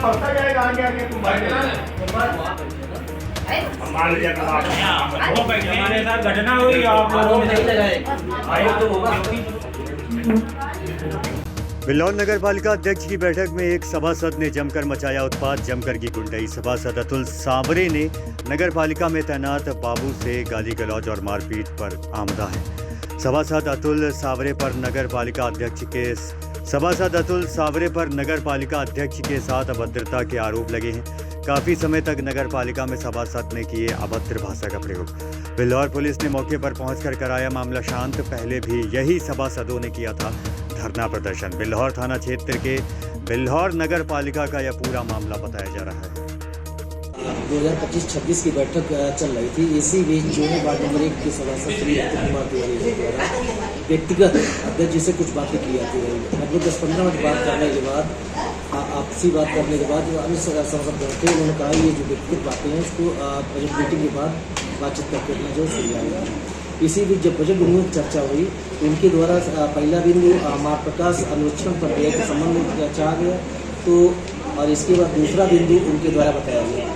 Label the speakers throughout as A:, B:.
A: बढ़ता जाएगा आगे आगे तुम मान लीजिए
B: हमारे साथ घटना हुई आप लोगों ने
C: बिल्हौर नगर पालिका अध्यक्ष की बैठक में एक सभासद ने जमकर मचाया उत्पात, जमकर की गुंडई। सभासद अतुल सावरे ने नगर पालिका में तैनात बाबू से गाली गलौज और मारपीट पर आमदा है। सभासद अतुल सावरे पर नगर पालिका अध्यक्ष के साथ अभद्रता के आरोप लगे हैं। काफी समय तक नगर पालिका में सभासद ने किए अभद्र भाषा का प्रयोग। बिल्हौर पुलिस ने मौके पर पहुंचकर कराया मामला शांत। पहले भी यही सभासदों ने किया था धरना प्रदर्शन। बिल्हौर थाना क्षेत्र के बिल्हौर नगर पालिका का यह पूरा मामला बताया जा रहा है।
D: 2025-26 की बैठक चल रही थी। इसी बीच जो है वार्ड नंबर 1 के सभासद श्री अतुल कुमार तिवारी जी द्वारा व्यक्तिगत अध्यक्ष जी से कुछ बातें की जाती रही। लगभग 10-15 मिनट बात करने के बाद, आपसी बात करने के बाद जो अन्य सभासद थे उन्होंने कहा ये जो व्यक्तिगत बातें हैं इसको बजट मीटिंग के बाद बातचीत करके अपना जो सुलझाएगा। इसी बीच जब बजट बिंदुओं की चर्चा हुई उनके द्वारा पहला बिंदु मार प्रकाश अनुरक्षण प्रक्रिया के संबंध में चाहा गया, तो और इसके बाद दूसरा बिंदु उनके द्वारा बताया गया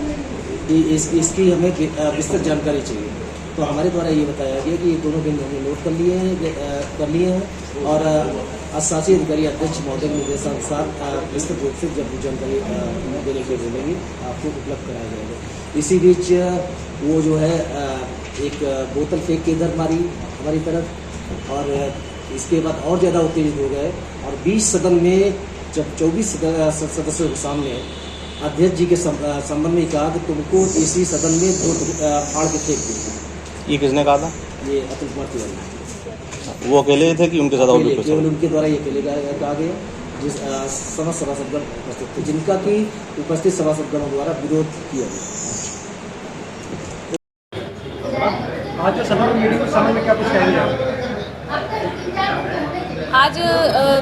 D: कि इसकी हमें विस्तृत जानकारी चाहिए। तो हमारे द्वारा ये बताया गया कि ये दोनों बिंदु हमने नोट कर लिए हैं और शासी अधिकारी अध्यक्ष महोदय के निर्देशानुसार विस्तृत रूप से जब जानकारी देने के लिए बोलेंगे आपको उपलब्ध कराया जाएगा। इसी बीच वो जो है एक बोतल फेंक के इधर मारी हमारी तरफ और इसके बाद और ज़्यादा उत्तेजित हो गए और 20 सदन में जब 24 सदस्यों के सामने अध्यक्ष जी के संबंध में कहा कि तुमको इसी सदन में दो फाड़ के फेंक दो।
E: ये किसने कहा था?
D: ये अतुल कुमार तिवारी।
E: वो अकेले थे कि उनके साथ और भी कुछ?
D: केवल उनके द्वारा ये अकेले कहा गया जिस समस्त सभासदगण उपस्थित थे, जिनका कि उपस्थित सभासदगणों द्वारा विरोध किया गया।
A: आज जो सभा मीटिंग के संबंध में क्या कुछ कहेंगे?
F: आज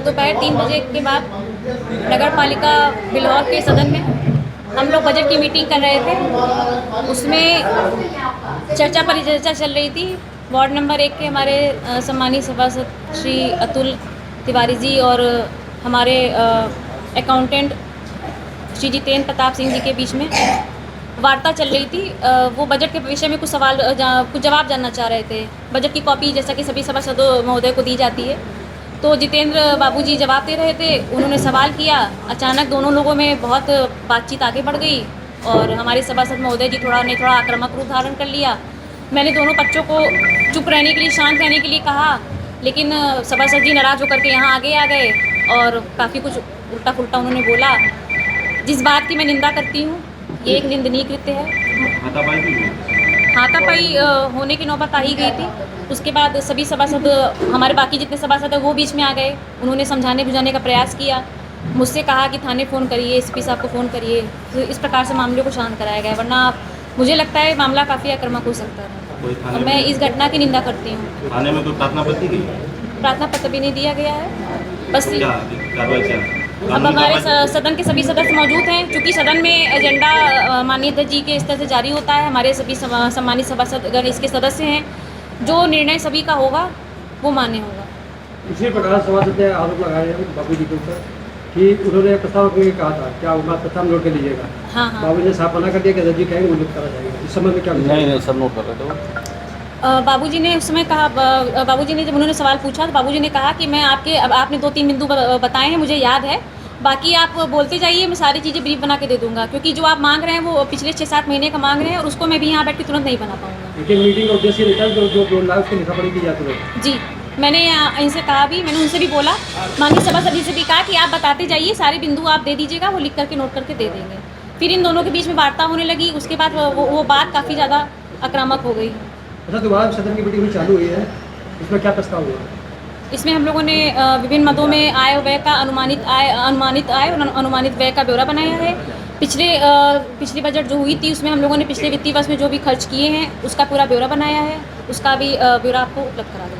F: दोपहर 3 बजे के बाद नगर पालिका बिल्हौर के सदन में हम लोग बजट की मीटिंग कर रहे थे। उसमें चर्चा परिचर्चा चल रही थी। वार्ड नंबर 1 के हमारे सम्मानित सभासद श्री अतुल तिवारी जी और हमारे अकाउंटेंट श्री जितेंद्र प्रताप सिंह जी के बीच में वार्ता चल रही थी। वो बजट के विषय में कुछ जवाब जानना चाह रहे थे। बजट की कॉपी जैसा कि सभी सभासदों महोदय को दी जाती है, तो जितेंद्र बाबू जी जवाब दे रहे थे। उन्होंने सवाल किया। अचानक दोनों लोगों में बहुत बातचीत आगे बढ़ गई और हमारे सभासद महोदय जी थोड़ा आक्रामक रूप धारण कर लिया। मैंने दोनों बच्चों को चुप रहने के लिए, शांत रहने के लिए कहा, लेकिन सभासद जी नाराज़ होकर के यहाँ आगे आ गए और काफ़ी कुछ उल्टा पुल्टा उन्होंने बोला, जिस बात की मैं निंदा करती हूँ। ये एक निंदनीय कृत्य है। हाथापाई होने की नौबत आ ही गई थी। उसके बाद सभी सभासद, हमारे बाकी जितने सभासद हैं वो बीच में आ गए। उन्होंने समझाने बुझाने का प्रयास किया। मुझसे कहा कि थाने फ़ोन करिए, एसपी साहब को फ़ोन करिए। तो इस प्रकार से मामले को शांत कराया गया, वरना मुझे लगता है मामला काफ़ी आक्रामक हो सकता है और मैं इस घटना की निंदा करती हूँ।
E: थाने में कोई प्रार्थना पत्र दी?
F: प्रार्थना पत्र भी नहीं दिया गया है। बस अब हमारे सदन के सभी सदस्य मौजूद हैं। चूँकि सदन में एजेंडा माननीय अध्यक्ष जी के स्तर से जारी होता है, हमारे सभी सम्मानित सभासदगण इसके सदस्य हैं। जो निर्णय सभी का होगा वो मान्य होगा।
A: इसी प्रकार सभासद ने आरोप लगाए हैं बाबू जी के ऊपर कि उन्होंने प्रस्ताव के कहा था, क्या वो बात प्रस्ताव नोट कर लीजिएगा?
F: हाँ।
A: बाबू जी साफ मना कर दिया कि अध्यक्ष जी कहेंगे वो नोट करा जाएगा। इस समय में क्या?
E: नहीं, सब नोट कर रहे थे।
F: बाबूजी ने उस समय कहा, बाबूजी ने जब उन्होंने सवाल पूछा तो बाबूजी ने कहा कि मैं आपने 2-3 बिंदु बताए हैं, मुझे याद है, बाकी आप बोलते जाइए, मैं सारी चीज़ें ब्रीफ बना के दे दूंगा, क्योंकि जो आप मांग रहे हैं वो पिछले 6-7 महीने का मांग रहे हैं और उसको मैं भी यहाँ बैठ के तुरंत नहीं बना पाऊंगा।
A: लेकिन मीटिंग का उद्देश्य रहता है जो बोल रहा है उसकी लिखापढ़ी की जाती है।
F: जी, मैंने इनसे कहा भी, मैंने उनसे भी बोला, माननीय सभासद से भी कहा कि आप बताते जाइए, सारे बिंदु आप दे दीजिएगा, वो लिख करके नोट करके दे देंगे। फिर इन दोनों के बीच में वार्ता होने लगी। उसके बाद वो बात काफ़ी ज़्यादा आक्रामक हो गई।
A: अच्छा, दोबारा सदन की मीटिंग चालू हुई है, इसमें क्या प्रस्ताव हुआ?
F: इसमें हम लोगों ने विभिन्न मदों में आय व्यय का अनुमानित आय और अनुमानित व्यय का ब्यौरा बनाया है। पिछली बजट जो हुई थी उसमें हम लोगों ने पिछले वित्तीय वर्ष में जो भी खर्च किए हैं उसका पूरा ब्यौरा बनाया है। उसका भी ब्यौरा आपको उपलब्ध करा देंगे।